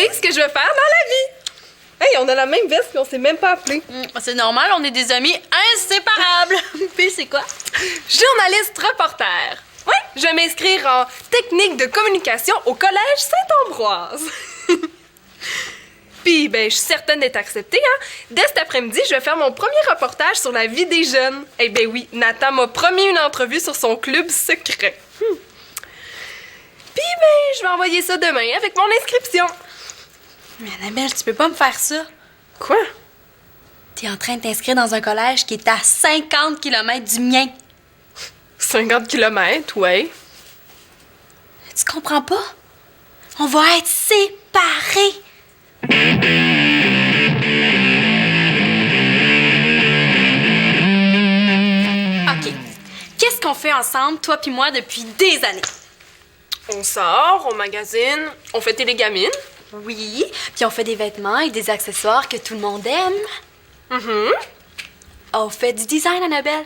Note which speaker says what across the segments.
Speaker 1: demander ce que je veux faire dans la vie. Hey, on a la même veste, mais on s'est même pas appelé.
Speaker 2: C'est normal, on est des amis inséparables. Puis c'est quoi?
Speaker 1: Journaliste reporter. Oui, je vais m'inscrire en technique de communication au Collège Saint-Ambroise. Puis, ben, je suis certaine d'être acceptée, hein. Dès cet après-midi, je vais faire mon premier reportage sur la vie des jeunes. Eh ben oui, Nathan m'a promis une entrevue sur son club secret. Puis, ben, je vais envoyer ça demain avec mon inscription.
Speaker 2: Mais Annabelle, tu peux pas me faire ça.
Speaker 1: Quoi?
Speaker 2: T'es en train de t'inscrire dans un collège qui est à 50 km du mien.
Speaker 1: 50 km, ouais.
Speaker 2: Tu comprends pas? On va être séparés. OK. Qu'est-ce qu'on fait ensemble, toi puis moi, depuis des années?
Speaker 1: On sort, on magasine, on fait télégamine.
Speaker 2: Oui, puis on fait des vêtements et des accessoires que tout le monde aime. On fait du design, Annabelle.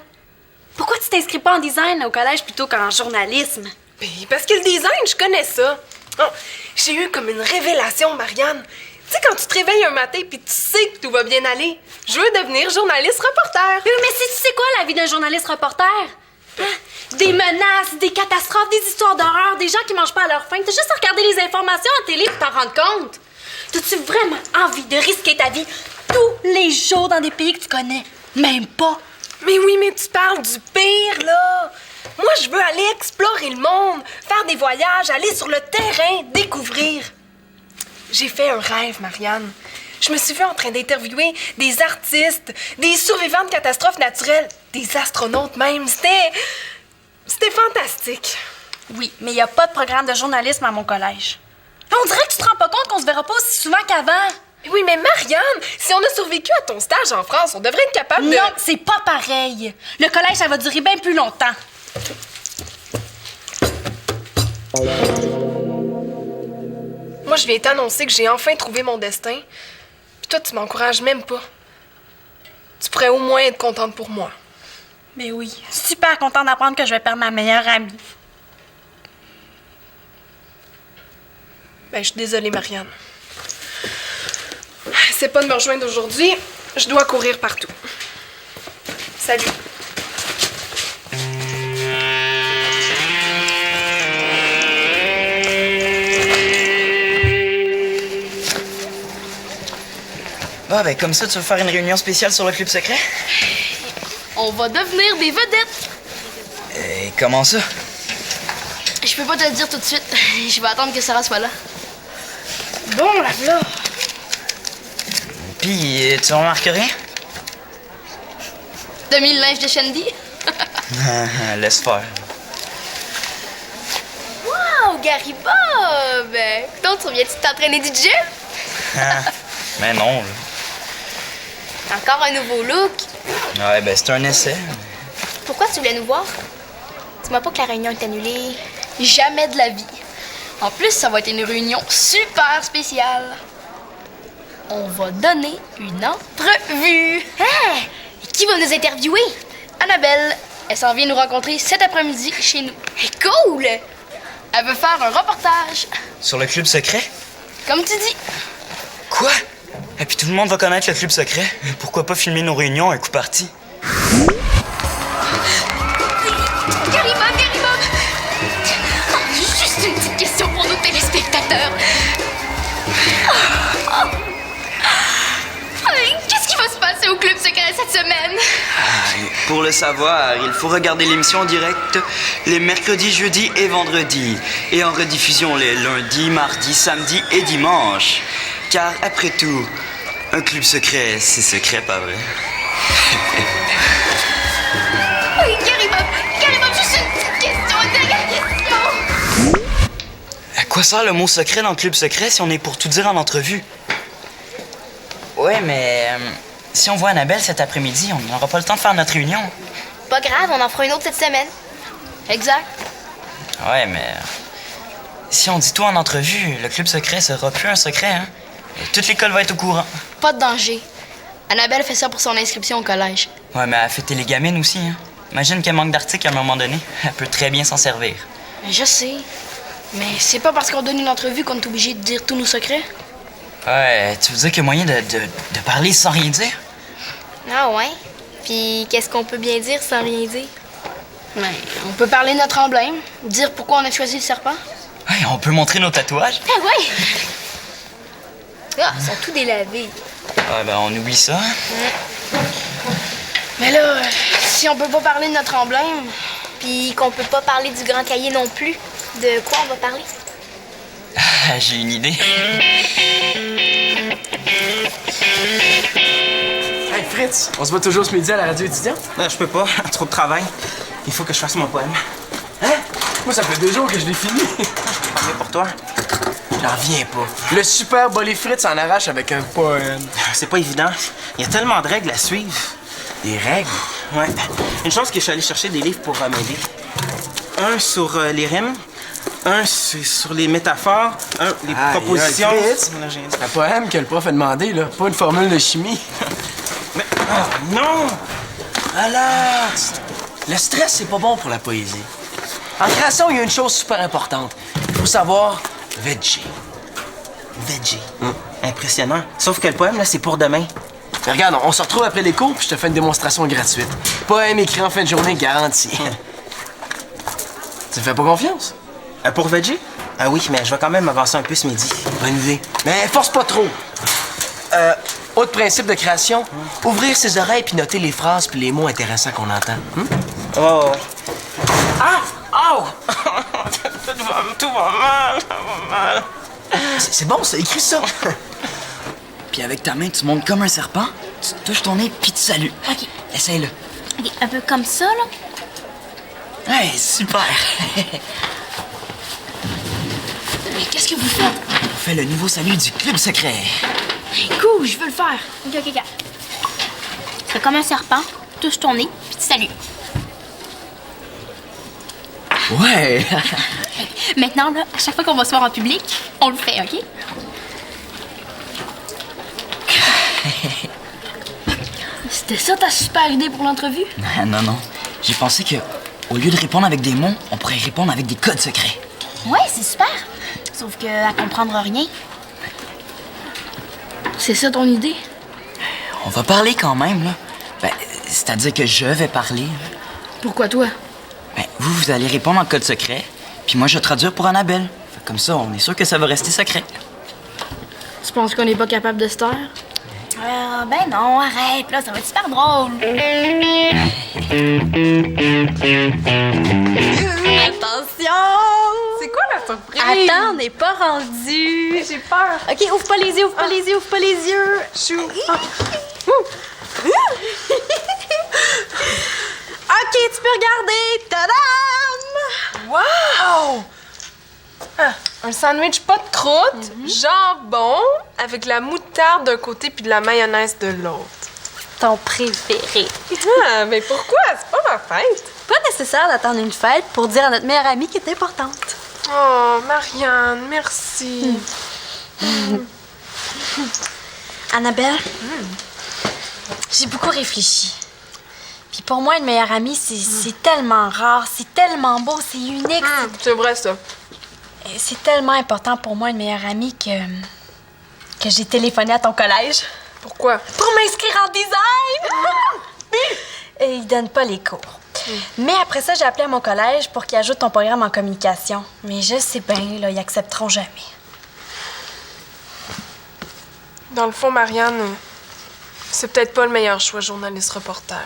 Speaker 2: Pourquoi tu t'inscris pas en design au collège plutôt qu'en journalisme?
Speaker 1: Ben, parce que le design, je connais ça. Oh, j'ai eu comme une révélation, Marianne. Tu sais, quand tu te réveilles un matin puis tu sais que tout va bien aller, je veux devenir journaliste reporter.
Speaker 2: Mais tu sais quoi, la vie d'un journaliste reporter? Hein? Des menaces, des catastrophes, des histoires d'horreur, des gens qui mangent pas à leur faim. T'as juste à regarder les informations à télé pour t'en rendre compte. T'as-tu vraiment envie de risquer ta vie tous les jours dans des pays que tu connais? Même pas.
Speaker 1: Mais oui, mais tu parles du pire, là. Moi, je veux aller explorer le monde, faire des voyages, aller sur le terrain, découvrir. J'ai fait un rêve, Marianne. Je me suis vue en train d'interviewer des artistes, des survivants de catastrophes naturelles, des astronautes même. C'était fantastique.
Speaker 2: Oui, mais il n'y a pas de programme de journalisme à mon collège. On dirait que tu te rends pas compte qu'on se verra pas aussi souvent qu'avant.
Speaker 1: Oui, mais Marianne, si on a survécu à ton stage en France, on devrait être capable de...
Speaker 2: Non, c'est pas pareil. Le collège, ça va durer bien plus longtemps.
Speaker 1: Moi, je viens t'annoncer que j'ai enfin trouvé mon destin. Puis toi, tu m'encourages même pas. Tu pourrais au moins être contente pour moi.
Speaker 2: Mais oui, super contente d'apprendre que je vais perdre ma meilleure amie.
Speaker 1: Ben, je suis désolée, Marianne. C'est pas de me rejoindre aujourd'hui. Je dois courir partout. Salut.
Speaker 3: Ah, ben comme ça, tu veux faire une réunion spéciale sur le club secret?
Speaker 4: On va devenir des vedettes.
Speaker 3: Et comment ça?
Speaker 4: Je peux pas te le dire tout de suite. Je vais attendre que Sarah soit là.
Speaker 1: Bon, la voilà.
Speaker 3: Puis, tu remarques rien?
Speaker 4: 2000 linges de Shandy.
Speaker 3: Laisse faire.
Speaker 4: Wow, Gary Bob! Donc, tu reviens-tu de t'entraîner du gym?
Speaker 3: Mais non, là.
Speaker 4: Encore un nouveau look.
Speaker 3: Ouais, ben c'est un essai.
Speaker 4: Pourquoi tu voulais nous voir? Dis-moi pas que la réunion est annulée. Jamais de la vie. En plus, ça va être une réunion super spéciale. On va donner une entrevue. Hein? Et qui va nous interviewer? Annabelle. Elle s'en vient nous rencontrer cet après-midi chez nous. Cool! Elle veut faire un reportage.
Speaker 3: Sur le club secret?
Speaker 4: Comme tu dis.
Speaker 3: Quoi? Et puis tout le monde va connaître le club secret. Pourquoi pas filmer nos réunions un coup parti?
Speaker 4: Gary Bob! Juste une petite question pour nos téléspectateurs. Qu'est-ce qui va se passer au club secret cette semaine?
Speaker 3: Pour le savoir, il faut regarder l'émission en direct les mercredis, jeudis et vendredis. Et en rediffusion les lundis, mardis, samedis et dimanches. Car après tout, un club secret, c'est secret, pas vrai?
Speaker 4: Oui, Gary Bob, juste une petite question, une dernière question.
Speaker 3: À quoi sert le mot secret dans le club secret si on est pour tout dire en entrevue? Ouais, mais si on voit Annabelle cet après-midi, on n'aura pas le temps de faire notre réunion.
Speaker 4: Pas grave, on en fera une autre cette semaine. Exact.
Speaker 3: Ouais, mais si on dit tout en entrevue, le club secret sera plus un secret, hein? Et toute l'école va être au courant.
Speaker 4: Pas de danger. Annabelle fait ça pour son inscription au collège.
Speaker 3: Ouais, mais elle fait télégamine aussi, hein? Imagine qu'elle manque d'articles à un moment donné. Elle peut très bien s'en servir.
Speaker 4: Je sais. Mais c'est pas parce qu'on donne une entrevue qu'on est obligé de dire tous nos secrets.
Speaker 3: Ouais, tu veux dire qu'il y a moyen de parler sans rien dire?
Speaker 4: Ah ouais? Puis qu'est-ce qu'on peut bien dire sans rien dire? Ouais, on peut parler de notre emblème, dire pourquoi on a choisi le serpent.
Speaker 3: Ouais, on peut montrer nos tatouages.
Speaker 4: Ah ouais! Ah, ils sont tous délavés.
Speaker 3: Ouais, ben on oublie ça.
Speaker 4: Mais là, si on peut pas parler de notre emblème, puis qu'on peut pas parler du grand cahier non plus, de quoi on va parler?
Speaker 3: Ah, j'ai une idée.
Speaker 5: Hey Fritz, on se voit toujours ce midi à la radio étudiante?
Speaker 6: Non, je peux pas. Trop de travail. Il faut que je fasse mon poème.
Speaker 5: Hein? Moi, ça fait 2 jours que je l'ai fini.
Speaker 6: Mais pour toi,
Speaker 5: J'en reviens pas. Le super Bolé Fritz en arrache avec un poème.
Speaker 6: c'est pas évident. Il y a tellement de règles à suivre.
Speaker 5: Des règles?
Speaker 6: Ouais. Une chose que je suis allé chercher des livres pour m'aider. Un sur les rimes, un sur les métaphores, un les
Speaker 5: Aïe,
Speaker 6: propositions.
Speaker 5: aïe, Fritz.
Speaker 6: Là, j'ai rien dit.
Speaker 5: C'est un poème que le prof a demandé, là. Pas une formule de chimie.
Speaker 6: Mais non!
Speaker 5: Relax! Le stress, c'est pas bon pour la poésie. En création, il y a une chose super importante. Il faut savoir veggie.
Speaker 6: Veggie. Impressionnant. Sauf que le poème, là, c'est pour demain.
Speaker 5: Mais regarde, on se retrouve après les cours, puis je te fais une démonstration gratuite. Poème écrit en fin de journée garanti. Tu me fais pas confiance?
Speaker 6: Pour Veggie? Ah oui, mais je vais quand même avancer un peu ce midi.
Speaker 5: Bonne idée. Mais force pas trop. Autre principe de création, ouvrir ses oreilles puis noter les phrases puis les mots intéressants qu'on entend.
Speaker 6: Oh! Ah! Oh! Tout va mal, ça va mal.
Speaker 5: C'est bon, ça, écris ça.
Speaker 3: Puis avec ta main, tu montes comme un serpent, tu touches ton nez, puis tu salues.
Speaker 4: OK.
Speaker 3: Essaye-le.
Speaker 4: OK, un peu comme ça, là.
Speaker 3: Ouais, super.
Speaker 4: Mais qu'est-ce que vous faites?
Speaker 3: On fait le nouveau salut du club secret.
Speaker 4: Cool, je veux le faire. OK. Fais comme un serpent, touche ton nez, puis tu salues.
Speaker 3: Ouais.
Speaker 4: Maintenant, là, à chaque fois qu'on va se voir en public, on le fait, OK? C'était ça ta super idée pour l'entrevue?
Speaker 3: Non. J'ai pensé que, au lieu de répondre avec des mots, on pourrait répondre avec des codes secrets.
Speaker 4: Ouais, c'est super. Sauf que à comprendre rien. C'est ça ton idée?
Speaker 3: On va parler quand même, là. Ben, c'est-à-dire que je vais parler.
Speaker 4: Pourquoi toi?
Speaker 3: Ben, vous allez répondre en code secret, puis moi, je vais traduire pour Annabelle. Fait comme ça, on est sûr que ça va rester secret.
Speaker 4: Tu penses qu'on n'est pas capable de se taire? Ben non, arrête, là, ça va être super drôle.
Speaker 2: Attention!
Speaker 1: C'est quoi la surprise?
Speaker 2: Attends, on n'est pas rendu.
Speaker 1: J'ai peur.
Speaker 2: OK, ouvre pas les yeux, ouvre pas les yeux, ouvre pas les yeux.
Speaker 1: Chou.
Speaker 2: OK, tu peux regarder. Tadam!
Speaker 1: Wow! Ah, un sandwich pas de croûte, jambon, avec la moutarde d'un côté puis de la mayonnaise de l'autre.
Speaker 2: Ton préféré.
Speaker 1: Ah, mais pourquoi? C'est pas ma fête.
Speaker 2: Pas nécessaire d'attendre une fête pour dire à notre meilleure amie qu'elle est importante.
Speaker 1: Oh, Marianne, merci.
Speaker 2: Annabelle, j'ai beaucoup réfléchi. Puis pour moi, une meilleure amie, c'est tellement rare, c'est tellement beau, c'est unique.
Speaker 1: C'est vrai, ça.
Speaker 2: C'est tellement important pour moi, une meilleure amie, que j'ai téléphoné à ton collège
Speaker 1: Pourquoi?
Speaker 2: pour m'inscrire en design. Et ils donnent pas les cours. Mais après ça, j'ai appelé à mon collège pour qu'ils ajoutent ton programme en communication. Mais je sais bien, là, ils accepteront jamais.
Speaker 1: Dans le fond, Marianne, c'est peut-être pas le meilleur choix, journaliste-reporter.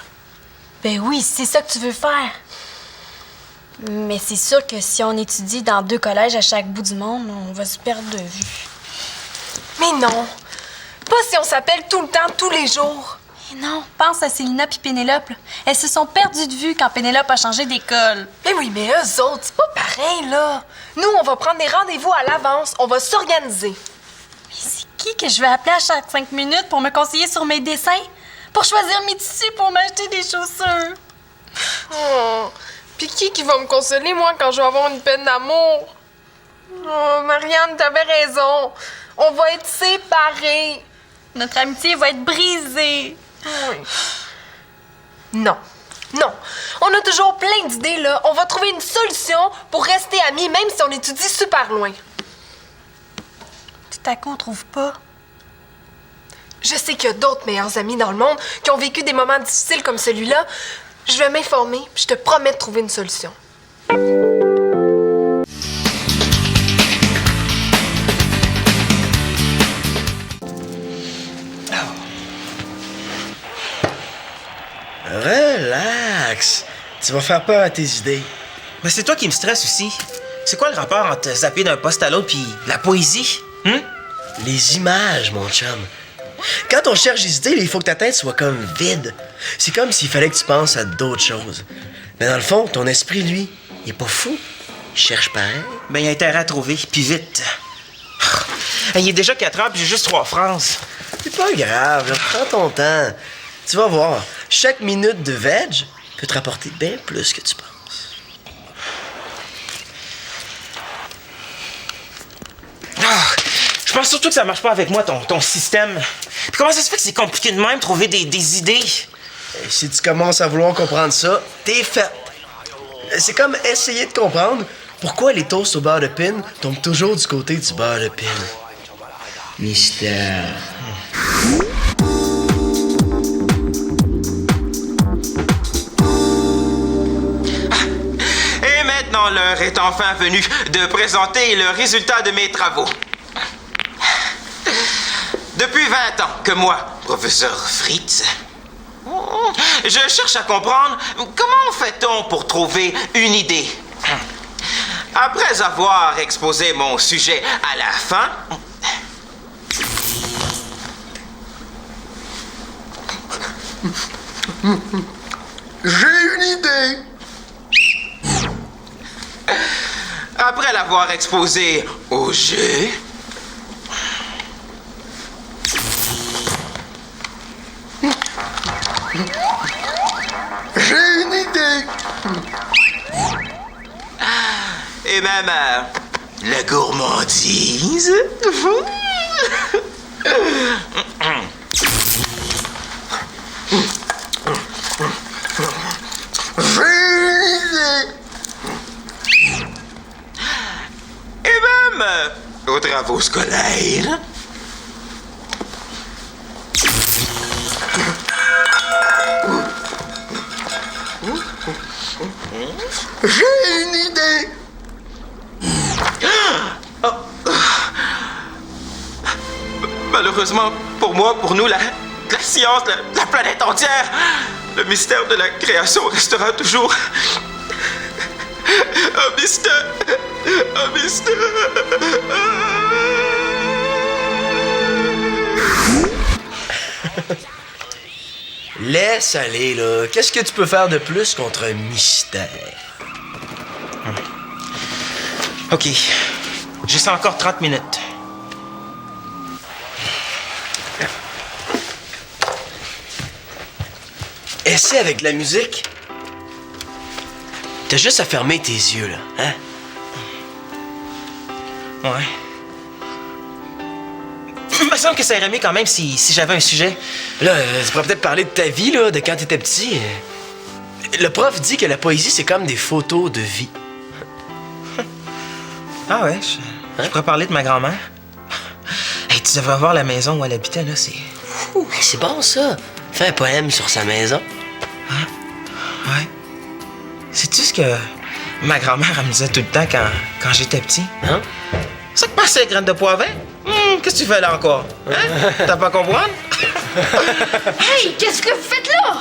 Speaker 2: Ben oui, c'est ça que tu veux faire. Mais c'est sûr que si on étudie dans 2 collèges à chaque bout du monde, on va se perdre de vue.
Speaker 1: Mais non! Pas si on s'appelle tout le temps, tous les jours.
Speaker 2: Et non, pense à Célina puis Pénélope. Là. Elles se sont perdues de vue quand Pénélope a changé d'école.
Speaker 1: Mais oui, mais eux autres, c'est pas pareil, là. Nous, on va prendre des rendez-vous à l'avance, on va s'organiser.
Speaker 2: Mais c'est qui que je vais appeler à chaque 5 minutes pour me conseiller sur mes dessins? Pour choisir mes tissus pour m'acheter des chaussures?
Speaker 1: Oh, puis qui va me consoler, moi, quand je vais avoir une peine d'amour? Oh, Marianne, t'avais raison. On va être séparés.
Speaker 2: Notre amitié va être brisée.
Speaker 1: Oui. Non. On a toujours plein d'idées, là. On va trouver une solution pour rester amis, même si on étudie super loin.
Speaker 2: Tout à coup, on trouve pas.
Speaker 1: Je sais qu'il y a d'autres meilleurs amis dans le monde qui ont vécu des moments difficiles comme celui-là. Je vais m'informer, puis je te promets de trouver une solution.
Speaker 5: Relax. Tu vas faire peur à tes idées.
Speaker 6: Mais c'est toi qui me stresse aussi. C'est quoi le rapport entre zapper d'un poste à l'autre puis la poésie?
Speaker 5: Les images, mon chum. Quand on cherche des idées, il faut que ta tête soit comme vide. C'est comme s'il fallait que tu penses à d'autres choses. Mais dans le fond, ton esprit, lui, il est pas fou. Il cherche pareil.
Speaker 6: Ben, il y a intérêt à trouver, puis vite. Il est déjà 4 heures, puis j'ai juste 3 phrases.
Speaker 5: C'est pas grave, là. Prends ton temps. Tu vas voir, chaque minute de veg peut te rapporter bien plus que tu penses.
Speaker 6: Je pense surtout que ça marche pas avec moi, ton système. Puis comment ça se fait que c'est compliqué de même trouver des idées?
Speaker 5: Et si tu commences à vouloir comprendre ça, t'es fait. C'est comme essayer de comprendre pourquoi les toasts au beurre de pin tombent toujours du côté du beurre de pin. Mystère.
Speaker 6: Et maintenant, l'heure est enfin venue de présenter le résultat de mes travaux. Depuis 20 ans que moi, professeur Fritz, je cherche à comprendre comment fait-on pour trouver une idée. Après avoir exposé mon sujet à la fin,
Speaker 5: J'ai une idée.
Speaker 6: après l'avoir exposé au jeu,
Speaker 5: J'ai une idée.
Speaker 6: et même la gourmandise. Et même aux travaux scolaires.
Speaker 5: J'ai une idée.
Speaker 6: Malheureusement, pour moi, pour nous, la science, la planète entière, le mystère de la création restera toujours un mystère. Un mystère.
Speaker 5: Laisse aller, là. Qu'est-ce que tu peux faire de plus contre un mystère?
Speaker 6: OK. J'ai ça encore 30 minutes.
Speaker 5: Essaie avec de la musique. T'as juste à fermer tes yeux, là, hein?
Speaker 6: Ouais. Il me semble que ça irait mieux quand même si j'avais un sujet.
Speaker 5: Là, tu pourrais peut-être parler de ta vie, là, de quand t'étais petit. Le prof dit que la poésie, c'est comme des photos de vie.
Speaker 6: Ah ouais, je pourrais parler de ma grand-mère. Hey, tu devrais voir la maison où elle habitait, là, c'est...
Speaker 5: C'est bon, ça. Fais un poème sur sa maison.
Speaker 6: Ouais. Sais-tu ce que ma grand-mère, elle me disait tout le temps quand j'étais petit?
Speaker 5: Hein?
Speaker 6: Ça te passe les graines de poivin? Qu'est-ce que tu fais là encore? Hein? T'as pas compris?
Speaker 4: Hey, qu'est-ce que vous faites là?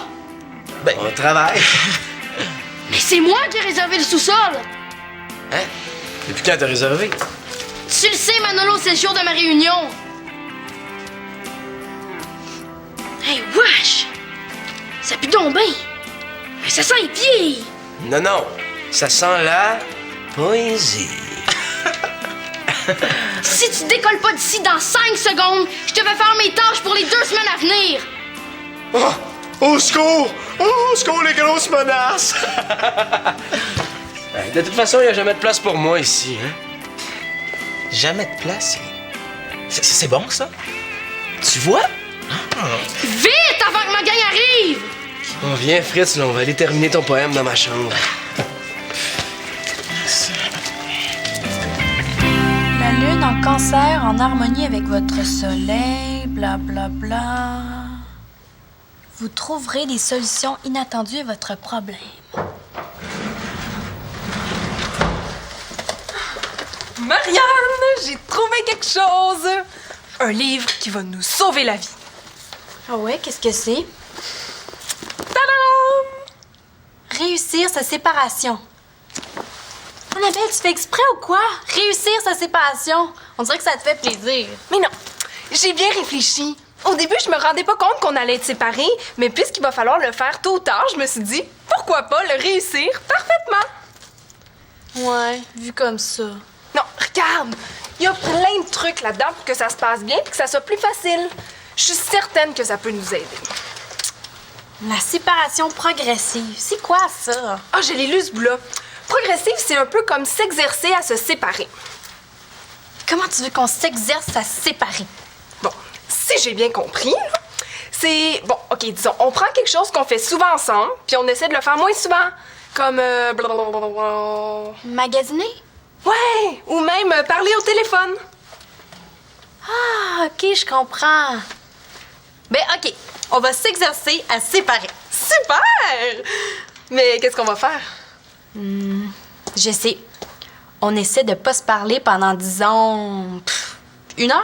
Speaker 5: Ben, on travaille.
Speaker 4: Mais c'est moi qui ai réservé le sous-sol.
Speaker 5: Hein? Depuis quand t'as réservé?
Speaker 4: Tu le sais, Manolo, c'est le jour de ma réunion. Hey, wesh! Ça pue donc bien. Mais ça sent les pieds.
Speaker 5: Non, non. Ça sent la poésie.
Speaker 4: Si tu décolles pas d'ici dans 5 secondes, je te fais faire mes tâches pour les 2 semaines à venir.
Speaker 5: Oh! Au secours! Au secours, les grosses menaces! De toute façon, il n'y a jamais de place pour moi ici, hein?
Speaker 6: Jamais de place. C'est bon, ça?
Speaker 5: Tu vois?
Speaker 4: Vite, avant que ma gang arrive!
Speaker 5: On vient, Fritz, là, on va aller terminer ton poème dans ma chambre.
Speaker 7: La lune
Speaker 2: en Cancer, en harmonie avec votre soleil, blablabla. Bla, bla. Vous trouverez des solutions inattendues à votre problème.
Speaker 1: Marianne, j'ai trouvé quelque chose! Un livre qui va nous sauver la vie.
Speaker 2: Ah ouais, qu'est-ce que c'est?
Speaker 1: Tadam!
Speaker 2: Réussir sa séparation. Annabelle, tu fais exprès ou quoi? Réussir sa séparation. On dirait que ça te fait plaisir.
Speaker 1: Mais non, j'ai bien réfléchi. Au début, je me rendais pas compte qu'on allait être séparés, mais puisqu'il va falloir le faire tôt ou tard, je me suis dit, pourquoi pas le réussir parfaitement?
Speaker 2: Ouais, vu comme ça.
Speaker 1: Non, regarde, il y a plein de trucs là-dedans pour que ça se passe bien et que ça soit plus facile. Je suis certaine que ça peut nous aider.
Speaker 2: La séparation progressive, c'est quoi ça?
Speaker 1: Ah, je l'ai lu ce bout-là. Progressive, c'est un peu comme s'exercer à se séparer.
Speaker 2: Comment tu veux qu'on s'exerce à se séparer?
Speaker 1: Bon, si j'ai bien compris, là, c'est... Bon, OK, disons, on prend quelque chose qu'on fait souvent ensemble, puis on essaie de le faire moins souvent. Comme... blablabla.
Speaker 2: Magasiner?
Speaker 1: Ouais, ou même parler au téléphone.
Speaker 2: Ah, OK, je comprends. Ben, OK, on va s'exercer à se séparer.
Speaker 1: Super! Mais qu'est-ce qu'on va faire?
Speaker 2: Je sais. On essaie de pas se parler pendant, disons, 1 heure?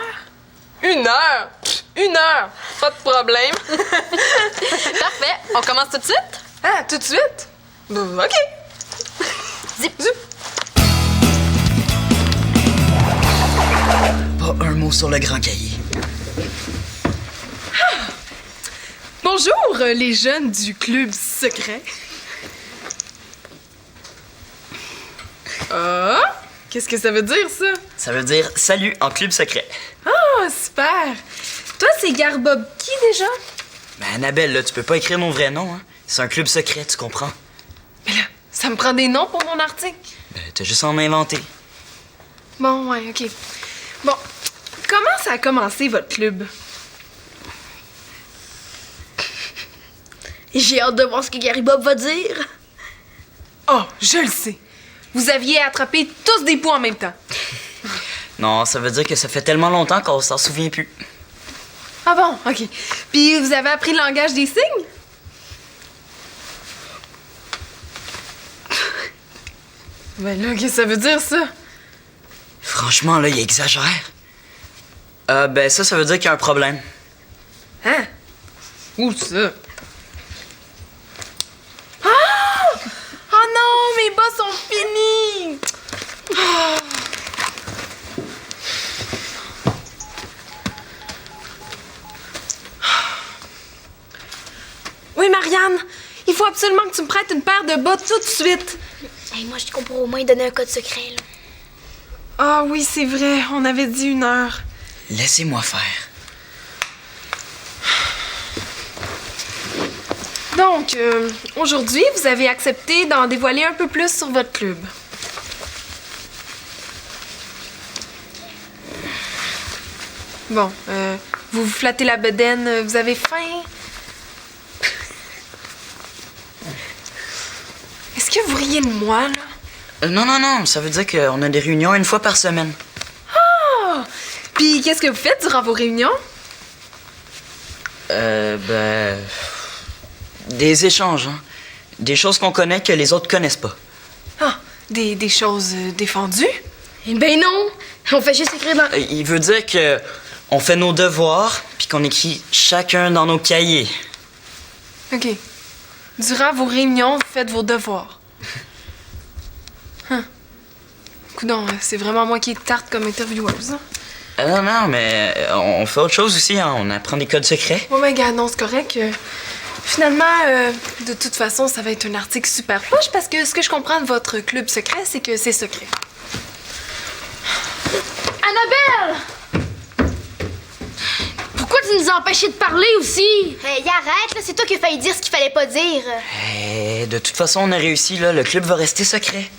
Speaker 1: 1 heure! 1 heure! Pas de problème.
Speaker 2: Parfait. On commence tout de suite?
Speaker 1: Ah, tout de suite? OK.
Speaker 2: Zip.
Speaker 3: Pas un mot sur le grand cahier.
Speaker 1: Bonjour, les jeunes du club secret. Ah? Qu'est-ce que ça veut dire, ça?
Speaker 3: Ça veut dire salut en club secret.
Speaker 1: Ah, super! Toi, c'est Garbob qui, déjà?
Speaker 3: Ben Annabelle, là, tu peux pas écrire mon vrai nom, hein. C'est un club secret, tu comprends?
Speaker 1: Mais là, ça me prend des noms pour mon article.
Speaker 3: Ben, t'as juste à en inventer.
Speaker 1: Bon, ouais, OK. Bon, comment ça a commencé, votre club?
Speaker 4: J'ai hâte de voir ce que Gary Bob va dire.
Speaker 1: Oh, je le sais. Vous aviez attrapé tous des poux en même temps.
Speaker 3: Non, ça veut dire que ça fait tellement longtemps qu'on s'en souvient plus.
Speaker 1: Ah bon, OK. Puis vous avez appris le langage des signes? Ben là, qu'est-ce que ça veut dire, ça?
Speaker 3: Franchement, là, il exagère. Ben ça veut dire qu'il y a un problème.
Speaker 1: Hein? Où ça? Ah! Oh non, mes bas sont finis! Ah! Oui, Marianne, il faut absolument que tu me prêtes une paire de bas tout de suite.
Speaker 4: Hey, moi, je qu'on pourrait au moins donner un code secret, là.
Speaker 1: Ah oui, c'est vrai, on avait dit 1 heure.
Speaker 3: Laissez-moi faire.
Speaker 1: Donc, aujourd'hui, vous avez accepté d'en dévoiler un peu plus sur votre club. Bon, vous vous flattez la bedaine, vous avez faim? Est-ce que vous riez de moi, là?
Speaker 3: Non, ça veut dire qu'on a des réunions 1 fois par semaine.
Speaker 1: Ah! Puis qu'est-ce que vous faites durant vos réunions?
Speaker 3: Ben... Des échanges, hein. Des choses qu'on connaît que les autres connaissent pas.
Speaker 1: Ah, des choses défendues?
Speaker 4: Eh ben non! On fait juste écrire dans...
Speaker 3: Il veut dire que on fait nos devoirs, puis qu'on écrit chacun dans nos cahiers.
Speaker 1: OK. Durant vos réunions, vous faites vos devoirs. Coudonc, c'est vraiment moi qui est tarte comme intervieweuse. Hein?
Speaker 3: Non, mais on fait autre chose aussi, hein. On apprend des codes secrets.
Speaker 1: Ouais, mais gars, non, c'est correct. Finalement, de toute façon, ça va être un article super poche parce que ce que je comprends de votre club secret, c'est que c'est secret.
Speaker 4: Annabelle! Pourquoi tu nous as empêchés de parler aussi?
Speaker 7: Hey, arrête, là, c'est toi qui as failli dire ce qu'il fallait pas dire.
Speaker 3: De toute façon, on a réussi, là. Le club va rester secret.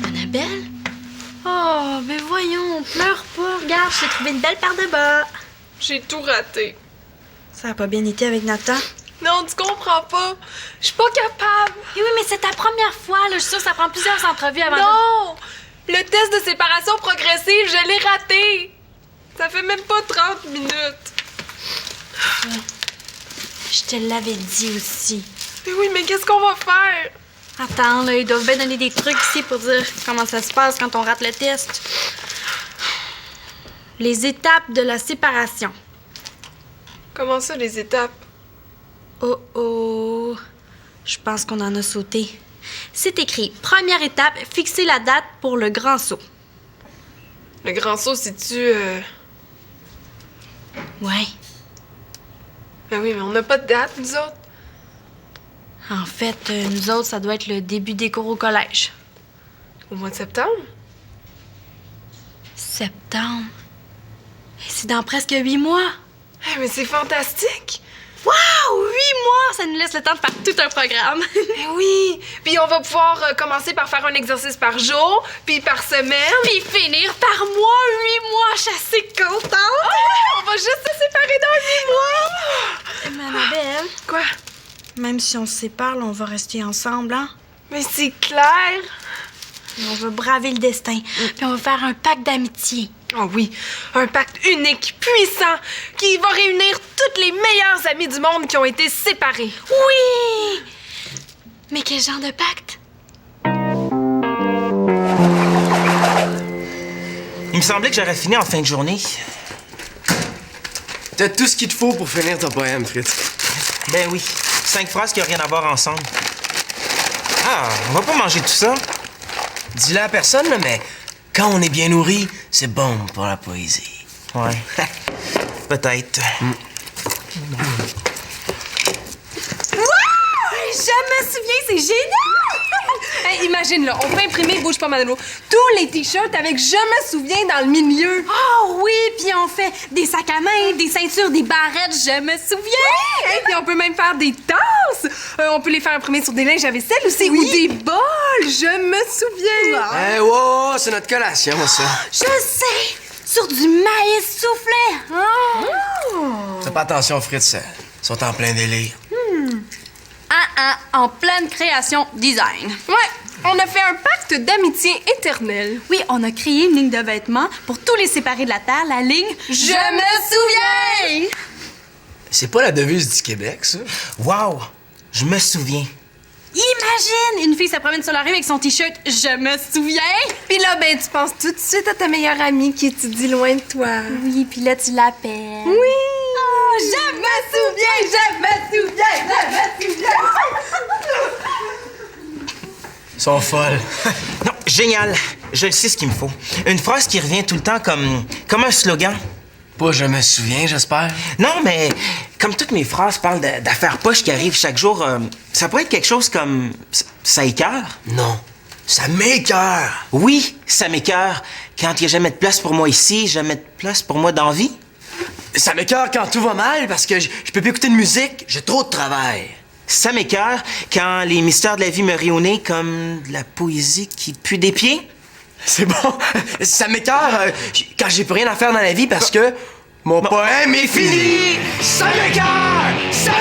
Speaker 2: Annabelle? Oh, ben voyons, pleure pas. Regarde, j'ai trouvé une belle paire de bas.
Speaker 1: J'ai tout raté.
Speaker 2: Ça a pas bien été avec Nathan.
Speaker 1: Non, tu comprends pas. Je suis pas capable.
Speaker 2: Eh oui, mais c'est ta première fois, là. Je suis sûre que ça prend plusieurs entrevues avant
Speaker 1: Non! Le test de séparation progressive, je l'ai raté. Ça fait même pas 30 minutes.
Speaker 2: Je te l'avais dit aussi.
Speaker 1: Mais oui, mais qu'est-ce qu'on va faire?
Speaker 2: Attends, là, ils doivent bien donner des trucs ici pour dire comment ça se passe quand on rate le test. Les étapes de la séparation.
Speaker 1: Comment ça, les étapes?
Speaker 2: Oh oh, je pense qu'on en a sauté. C'est écrit, première étape, fixer la date pour le grand saut.
Speaker 1: Le grand saut, c'est-tu...
Speaker 2: Ouais.
Speaker 1: Ben oui, mais on n'a pas de date, nous autres.
Speaker 2: En fait, nous autres, ça doit être le début des cours au collège.
Speaker 1: Au mois de septembre?
Speaker 2: Septembre. Et c'est dans presque 8 mois.
Speaker 1: Eh, mais c'est fantastique!
Speaker 2: Wow, 8 mois! Ça nous laisse le temps de faire tout un programme.
Speaker 1: Ben oui! Puis on va pouvoir commencer par faire un exercice par jour, puis par semaine.
Speaker 2: Puis finir par mois, 8 mois. Je suis assez contente.
Speaker 1: On va juste se séparer dans 8 mois!
Speaker 2: Annabelle,
Speaker 1: Quoi?
Speaker 2: même si on se sépare, là, on va rester ensemble, hein?
Speaker 1: Mais c'est clair!
Speaker 2: On va braver le destin. Puis on va faire un pacte d'amitié.
Speaker 1: Oh oui, un pacte unique, puissant, qui va réunir toutes les meilleures amies du monde qui ont été séparées.
Speaker 2: Oui! Mais quel genre de pacte?
Speaker 6: Il me semblait que j'aurais fini en fin de journée.
Speaker 5: T'as tout ce qu'il te faut pour finir ton poème, Fritz.
Speaker 6: Ben oui, 5 phrases qui n'ont rien à voir ensemble. Ah, on va pas manger tout ça.
Speaker 5: Dis-le à personne, là, mais quand on est bien nourri, c'est bon pour la poésie.
Speaker 6: Ouais. Peut-être.
Speaker 1: Je me souviens, c'est génial! Hey, imagine, là, on peut imprimer Bouge pas Madelo tous les t-shirts avec Je me souviens dans le milieu.
Speaker 2: Oh oui, puis on fait des sacs à main, des ceintures, des barrettes, je me souviens!
Speaker 1: Et puis on peut même faire des tasses. On peut les faire imprimer sur des linges à vaisselle aussi, ou des bols. Je me souviens.
Speaker 5: Eh, wow, c'est notre collation, ça.
Speaker 2: Je sais! Sur du maïs soufflé!
Speaker 5: Fais pas attention, Fritz, ils sont en plein délire.
Speaker 2: En pleine création design.
Speaker 1: Ouais, on a fait un pacte d'amitié éternelle.
Speaker 2: Oui, on a créé une ligne de vêtements pour tous les séparer de la terre, la ligne Je me souviens!
Speaker 5: C'est pas la devise du Québec, ça?
Speaker 6: Wow! Je me souviens.
Speaker 2: Imagine! Une fille se promène sur la rue avec son t-shirt Je me souviens!
Speaker 1: Puis là, ben, tu penses tout de suite à ta meilleure amie qui étudie loin de toi.
Speaker 2: Oui, puis là, tu l'appelles.
Speaker 1: Oui!
Speaker 2: Oh, je me souviens! Je me souviens! Je me souviens!
Speaker 5: Ils sont folles.
Speaker 6: Non, génial. Je sais ce qu'il me faut. Une phrase qui revient tout le temps comme un slogan.
Speaker 5: Pas je me souviens, j'espère.
Speaker 6: Non, mais comme toutes mes phrases parlent d'affaires poches qui arrivent chaque jour, ça pourrait être quelque chose comme ça écœure.
Speaker 5: Non, ça m'écoeure.
Speaker 6: Oui, ça m'écoeure. Quand il n'y a jamais de place pour moi ici, jamais de place pour moi dans la vie.
Speaker 5: Ça m'écoeure quand tout va mal parce que je peux plus écouter de musique, j'ai trop de travail.
Speaker 6: Ça m'écoeure quand les mystères de la vie me rient au nez comme de la poésie qui pue des pieds.
Speaker 5: C'est bon. Ça m'écoeure quand j'ai plus rien à faire dans la vie parce que mon poème est fini. Ça m'écoeure! Ça